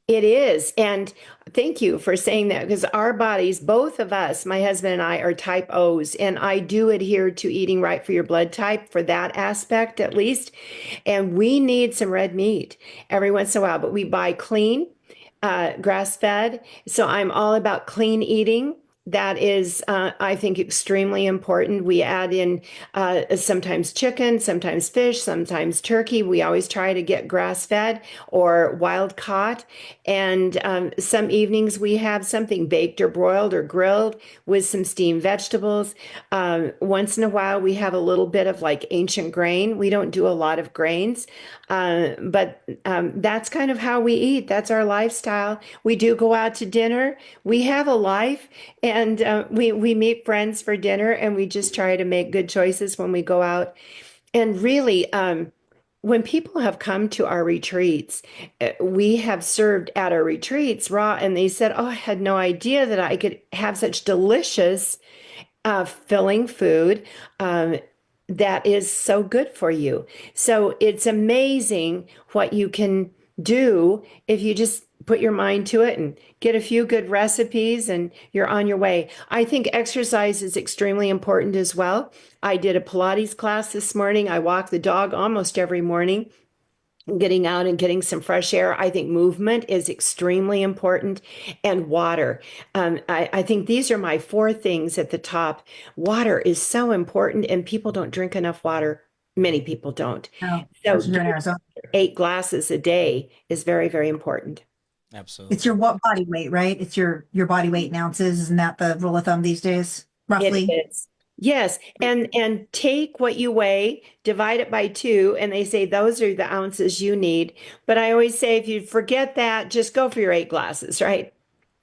It is. And thank you for saying that because our bodies, both of us, my husband and I, are type O's. And I do adhere to eating right for your blood type for that aspect, at least. And we need some red meat every once in a while, but we buy clean, grass fed. So I'm all about clean eating. That is, I think, extremely important. We add in sometimes chicken, sometimes fish, sometimes turkey. We always try to get grass fed or wild caught. And some evenings we have something baked or broiled or grilled with some steamed vegetables. Once in a while we have a little bit of like ancient grain. We don't do a lot of grains, but that's kind of how we eat. That's our lifestyle. We do go out to dinner. We have a life, and we meet friends for dinner, and we just try to make good choices when we go out. And really, when people have come to our retreats, we have served at our retreats raw, and they said, "Oh, I had no idea that I could have such delicious, filling food that is so good for you." So it's amazing what you can do if you just put your mind to it and get a few good recipes and you're on your way. I think exercise is extremely important as well. I did a Pilates class this morning. I walk the dog almost every morning. Getting out and getting some fresh air. I think movement is extremely important, and water. I think these are my four things at the top. Water is so important, and people don't drink enough water. Many people don't. No, So especially here in getting Arizona. 8 glasses a day is very, very important. It's Absolutely. your what body weight, right? It's your body weight in ounces. Isn't that the rule of thumb these days? It Roughly. is. Yes, and take what you weigh, divide it by two, and they say those are the ounces you need. But I always say if you forget that, just go for your 8 glasses, right?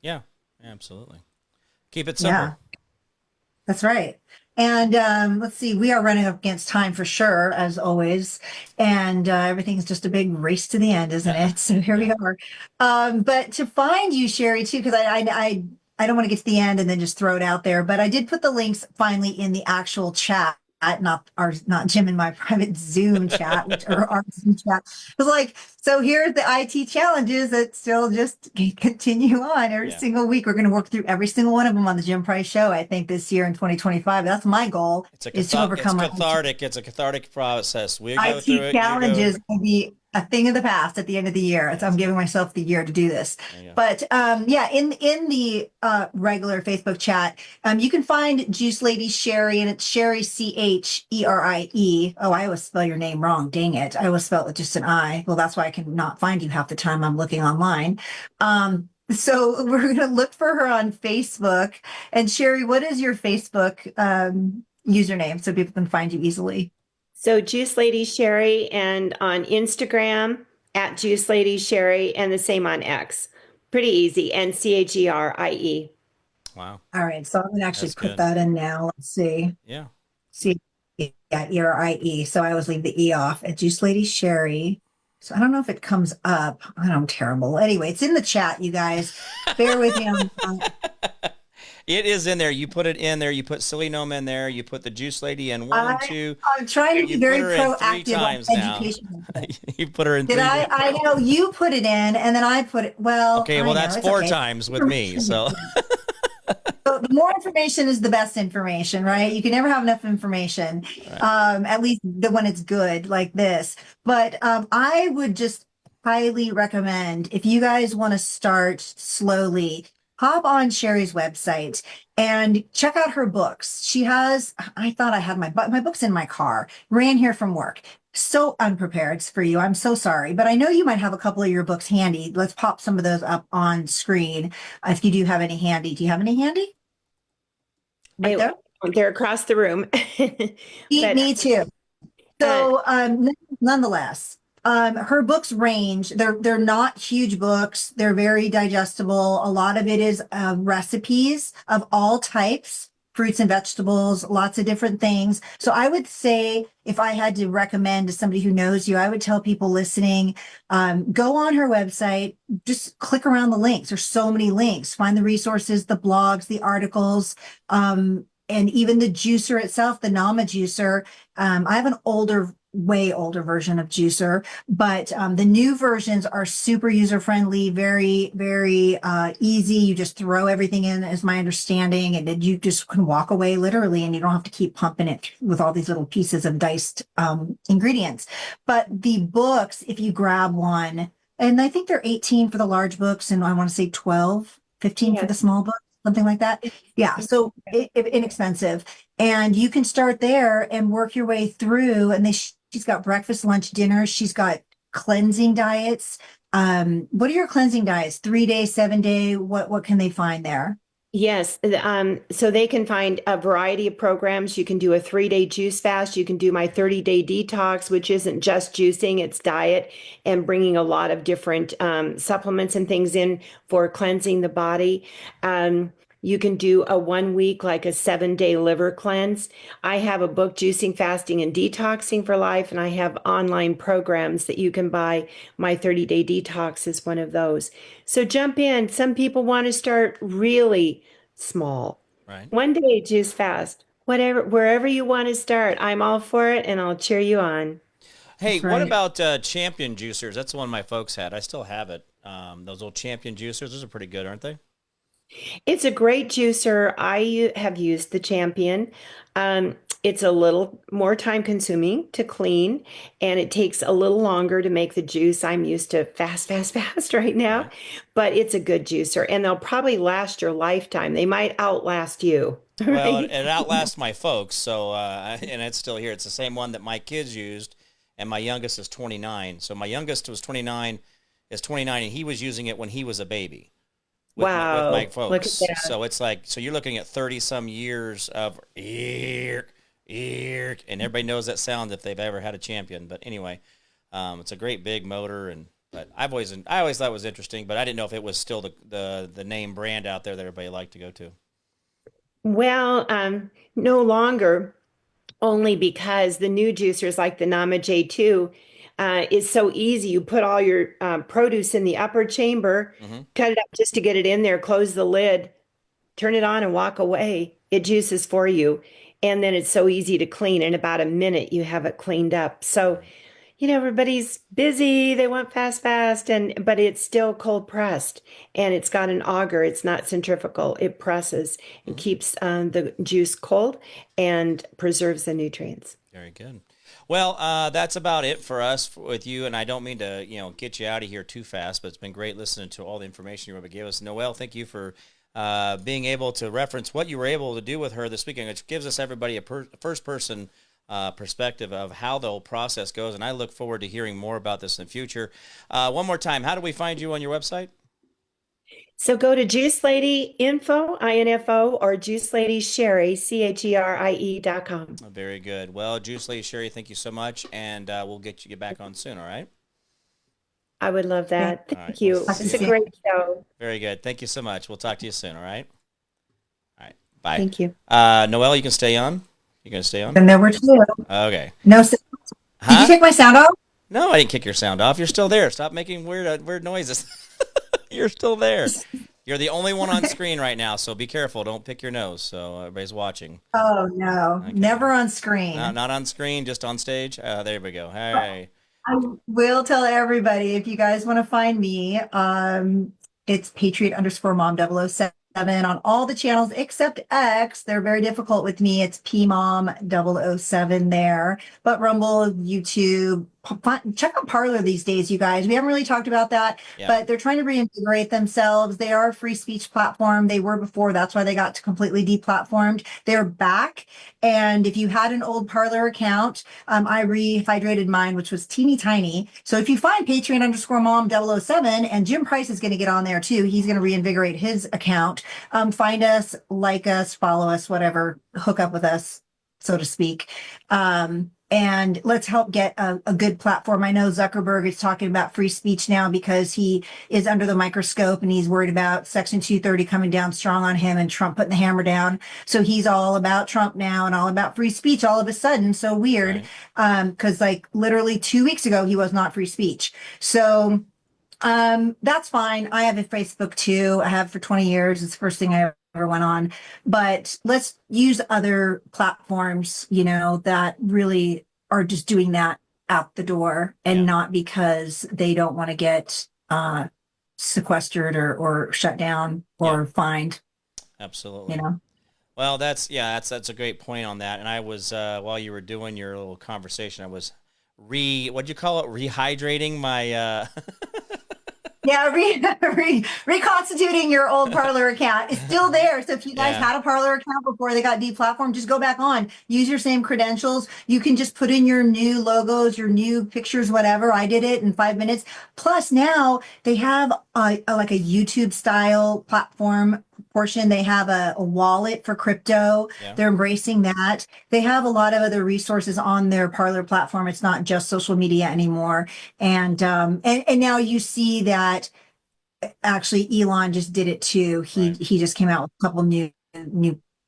Yeah, absolutely. Keep it Yeah, simple. that's right. And let's see, we are running up against time for sure, as always. And everything's just a big race to the end, isn't Yeah. it? So here we Yeah. are. But to find you, Sherry, too, because I don't want to get to the end and then just throw it out there. But I did put the links finally in the actual chat. not Jim in my private Zoom chat, which or our Zoom chat. It was like, so here's the IT challenges that still just continue on every Yeah. single week. We're going to work through every single one of them on the Jim Price Show, I think, this year in 2025. That's my goal, is to It's overcome our cathartic. It's a cathartic process. We go through IT it. You go. challenges will be a thing of the past at the end of the year. So I'm Yes. giving myself the year to do this. There you go. But yeah, in the regular Facebook chat, you can find Juice Lady Cherie, and it's Cherie Cherie. Oh, I always spell your name wrong. Dang it! I always spell it with just an I. Well, that's why I can not find you half the time I'm looking online. So we're gonna look for her on Facebook. And Cherie, what is your Facebook username so people can find you easily? So Juice Lady Cherie, and on Instagram at Juice Lady Cherie, and the same on X. Pretty easy. And Cherie. Wow. All right, so I'm gonna actually That's put good. that in now. Let's see. Yeah. See, yeah, Erie. So I always leave the E off at Juice Lady Cherie. So I don't know if it comes up. I know I'm terrible. Anyway, it's in the chat, you guys. Bear with me on It is in there. You put it in there. You put Silly Gnome in there. You put the Juice Lady in one and two. I'm trying to be You very put her in three proactive on times now. education. You put her in Did three. I know you put it in and then I put it, well, Okay, I well know, that's it's four okay. times with me. So So the more information is the best information, right? You can never have enough information, right. at least when it's good like this. But I would just highly recommend, if you guys want to start slowly, hop on Cherie's website and check out her books. She has, I thought I had my books in my car, ran here from work. So unprepared for you. I'm so sorry, but I know you might have a couple of your books handy. Let's pop some of those up on screen if you do have any handy. Do you have any handy? Right there? They're across the room. But Me too. uh, So, nonetheless, her books range. They're not huge books. They're very digestible. A lot of it is recipes of all types, fruits and vegetables, lots of different things. So I would say, if I had to recommend to somebody who knows you, I would tell people listening, go on her website, just click around the links. There's so many links. Find the resources, the blogs, the articles, and even the juicer itself, the Nama juicer. I have an way older version of juicer, but the new versions are super user friendly, very, very easy. You just throw everything in, is my understanding, and then you just can walk away literally, and you don't have to keep pumping it with all these little pieces of diced ingredients. But the books, if you grab one, and I think they're 18 for the large books, and I want to say 12, 15 for yeah, the small books, something like that. Yeah, so inexpensive. And you can start there and work your way through. And she's got breakfast, lunch, dinner. She's got cleansing diets. What are your cleansing diets? 3 day, 7 day? What can they find there? yes. So they can find a variety of programs. You can do a 3-day juice fast. You can do my 30-day detox, which isn't just juicing, it's diet and bringing a lot of different supplements and things in for cleansing the body. You can do a 1 week, like a 7-day liver cleanse. I have a book, Juicing, Fasting, and Detoxing for Life, and I have online programs that you can buy. My 30-day detox is one of those. So jump in. Some people want to start really small. Right. 1 day juice fast, whatever, wherever you want to start. I'm all for it, and I'll cheer you on. Hey, That's what right. about Champion juicers? That's the one my folks had. I still have it. Those old Champion juicers, those are pretty good, aren't they? It's a great juicer. I have used the Champion. It's a little more time consuming to clean, and it takes a little longer to make the juice. I'm used to fast, fast, fast right now, Right. but it's a good juicer, and they'll probably last your lifetime. They might outlast you, Well, right? it outlasts my folks, so and it's still here. It's the same one that my kids used, and my youngest is 29. So my youngest was 29, is 29, and he was using it when he was a baby with my Wow, look at folks. that. So it's like, so you're looking at 30 some years of eek, eek, and everybody knows that sound if they've ever had a Champion. But anyway, it's a great big motor, and but I always thought it was interesting, but I didn't know if it was still the name brand out there that everybody liked to go to. Well, no longer, only because the new juicers like the Nama J2 is so easy. You put all your produce in the upper chamber, Hmm. cut it up just to get it in there, close the lid, turn it on and walk away. It juices for you. And then it's so easy to clean. In about a minute, you have it cleaned up. So, everybody's busy. They want fast, fast, but it's still cold pressed, and it's got an auger. It's not centrifugal. It presses and keeps the juice cold and preserves the nutrients. Very good. Well, that's about it for us with you, and I don't mean to, get you out of here too fast, but it's been great listening to all the information you were able to give us. Noelle, thank you for being able to reference what you were able to do with her this weekend, which gives us everybody a first-person perspective of how the whole process goes, and I look forward to hearing more about this in the future. One more time, how do we find you on your website? So go to Juice Lady Info, INFO, or Juice Lady Cherie, CHERIE.com. Very good. Well, Juice Lady Cherie, thank you so much, and we'll get back on soon, all right? I would love that. All right. Thank you. We'll It's a great show. Very good. Thank you so much. We'll talk to you soon, all right? All right. Bye. Thank you. Noelle, you can stay on. You going to stay on? And there were two. Okay. No. Did you take my sound off? No, I didn't kick your sound off. You're still there. Stop making weird noises. You're still there. You're the only one on screen right now, so be careful. Don't pick your nose, so everybody's watching. Oh, no. Okay. Never on screen. Not on screen, just on stage. There we go. Hey. I will tell everybody, if you guys want to find me, it's Patriot_Mom007 on all the channels except X. They're very difficult with me. It's PMom007 there. But Rumble, YouTube, check out Parler these days, you guys. We haven't really talked about that, but they're trying to reinvigorate themselves. They are a free speech platform. They were before. That's why they got completely deplatformed. They're back. And if you had an old Parler account, I rehydrated mine, which was teeny tiny. So if you find Patreon_Mom007, and Jim Price is going to get on there too. He's going to reinvigorate his account. Find us, like us, follow us, whatever, hook up with us, so to speak. And let's help get a good platform. I know Zuckerberg is talking about free speech now because he is under the microscope and he's worried about Section 230 coming down strong on him and Trump putting the hammer down. So he's all about Trump now and all about free speech all of a sudden. So weird. Because like literally 2 weeks ago, he was not free speech. So that's fine. I have a Facebook too. I have for 20 years. It's the first thing I ever went on, but let's use other platforms, that really are just doing that out the door and not because they don't want to get sequestered or shut down or fined. Absolutely. Well, that's a great point on that. And I was, while you were doing your little conversation, I was what'd you call it? Rehydrating my, Yeah, reconstituting your old Parler account. It's still there. So if you guys had a Parler account before they got deplatformed, just go back on. Use your same credentials. You can just put in your new logos, your new pictures, whatever. I did it in 5 minutes. Plus now they have like a YouTube style platform portion. They have a wallet for crypto. They're embracing that. They have a lot of other resources on their Parler platform. It's not just social media anymore. And now you see that actually Elon just did it too. He just came out with a couple new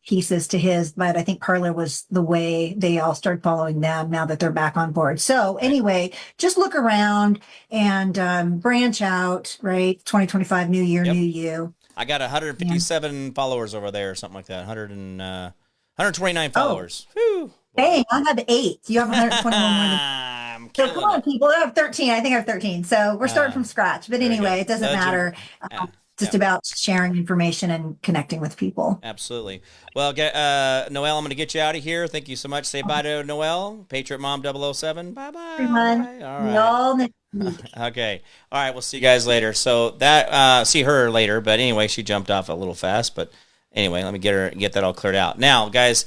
pieces to his, but I think Parler was the way they all started following them now that they're back on board. So anyway, just look around and branch out, right? 2025, new year, new you. I got 157 followers over there or something like that. 129 followers. Whew. Hey, I have 8. You have 121 more than so come on, people. I have 13. I think I have 13. So we're starting from scratch. But anyway, it doesn't matter. Just about sharing information and connecting with people. Absolutely. Well, Noelle, I'm going to get you out of here. Thank you so much. Say bye to Noelle, Patriot Mom007. Bye-bye. Everyone. All right. Okay. All right. We'll see you guys later. So that see her later. But anyway, she jumped off a little fast. But anyway, let me get that all cleared out. Now, guys,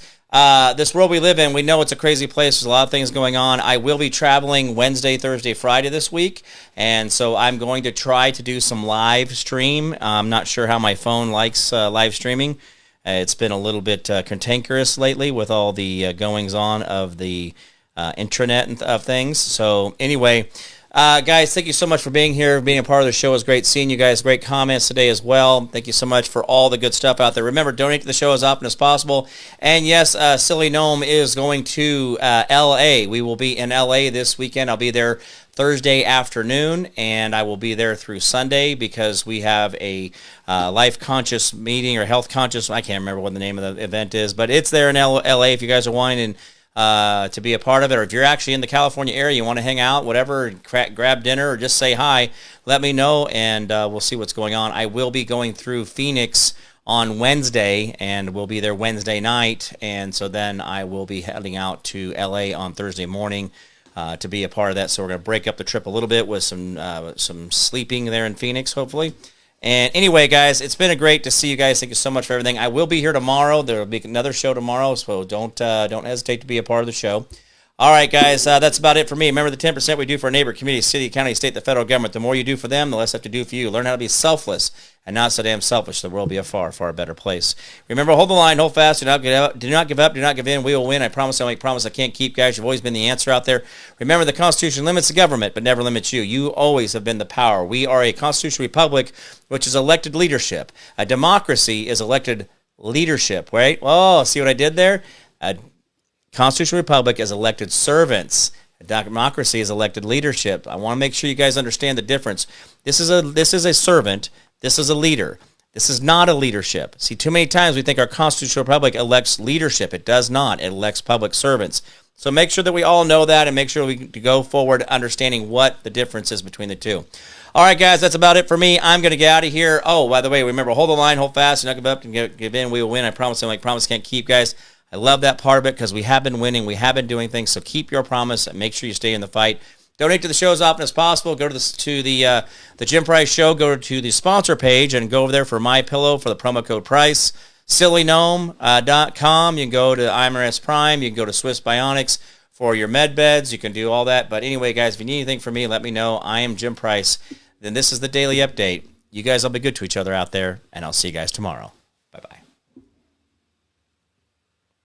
this world we live in, we know it's a crazy place. There's a lot of things going on. I will be traveling Wednesday, Thursday, Friday this week. And so I'm going to try to do some live stream. I'm not sure how my phone likes live streaming. It's been a little bit cantankerous lately with all the goings on of the intranet and of things. So anyway, Guys, thank you so much for being here. Being a part of the show is great. Seeing you guys, great comments today as well. Thank you so much for all the good stuff out there. Remember, donate to the show as often as possible. And yes, Silly Gnome is going to L.A. We will be in L.A. this weekend. I'll be there Thursday afternoon, and I will be there through Sunday because we have a life conscious meeting or health conscious. I can't remember what the name of the event is, but it's there in L.A. if you guys are wanting to be a part of it, or if you're actually in the California area, you want to hang out, whatever, grab dinner or just say hi, let me know, and we'll see what's going on. I will be going through Phoenix on Wednesday, and we'll be there Wednesday night, and so then I will be heading out to LA on Thursday morning to be a part of that. So we're going to break up the trip a little bit with some sleeping there in Phoenix, hopefully. And anyway, guys, it's been great to see you guys. Thank you so much for everything. I will be here tomorrow. There will be another show tomorrow, so don't hesitate to be a part of the show. All right, guys, that's about it for me. Remember the 10% we do for our neighbor, community, city, county, state, the federal government. The more you do for them, the less they have to do for you. Learn how to be selfless and not so damn selfish. The world will be a far, far better place. Remember, hold the line, hold fast, do not give up, do not give in. We will win. I promise I'll make promise I can't keep, guys. You've always been the answer out there. Remember, the Constitution limits the government, but never limits you. You always have been the power. We are a constitutional republic, which is elected leadership. A democracy is elected leadership, right? Oh, see what I did there? A Constitutional Republic is elected servants. A democracy is elected leadership. I want to make sure you guys understand the difference. This is a servant. This is a leader. This is not a leadership. See, too many times we think our Constitutional Republic elects leadership. It does not. It elects public servants. So make sure that we all know that and make sure we go forward understanding what the difference is between the two. All right, guys, that's about it for me. I'm going to get out of here. Oh, by the way, remember, hold the line, hold fast, do not give up, and give in. We will win. I promise. I promise can't keep, guys. I love that part of it because we have been winning. We have been doing things. So keep your promise and make sure you stay in the fight. Donate to the show as often as possible. Go to the Jim Price Show. Go to the sponsor page and go over there for My Pillow for the promo code Price. SillyGnome.com. You can go to IMRS Prime. You can go to Swiss Bionics for your med beds. You can do all that. But anyway, guys, if you need anything from me, let me know. I am Jim Price. Then this is the Daily Update. You guys all be good to each other out there, and I'll see you guys tomorrow.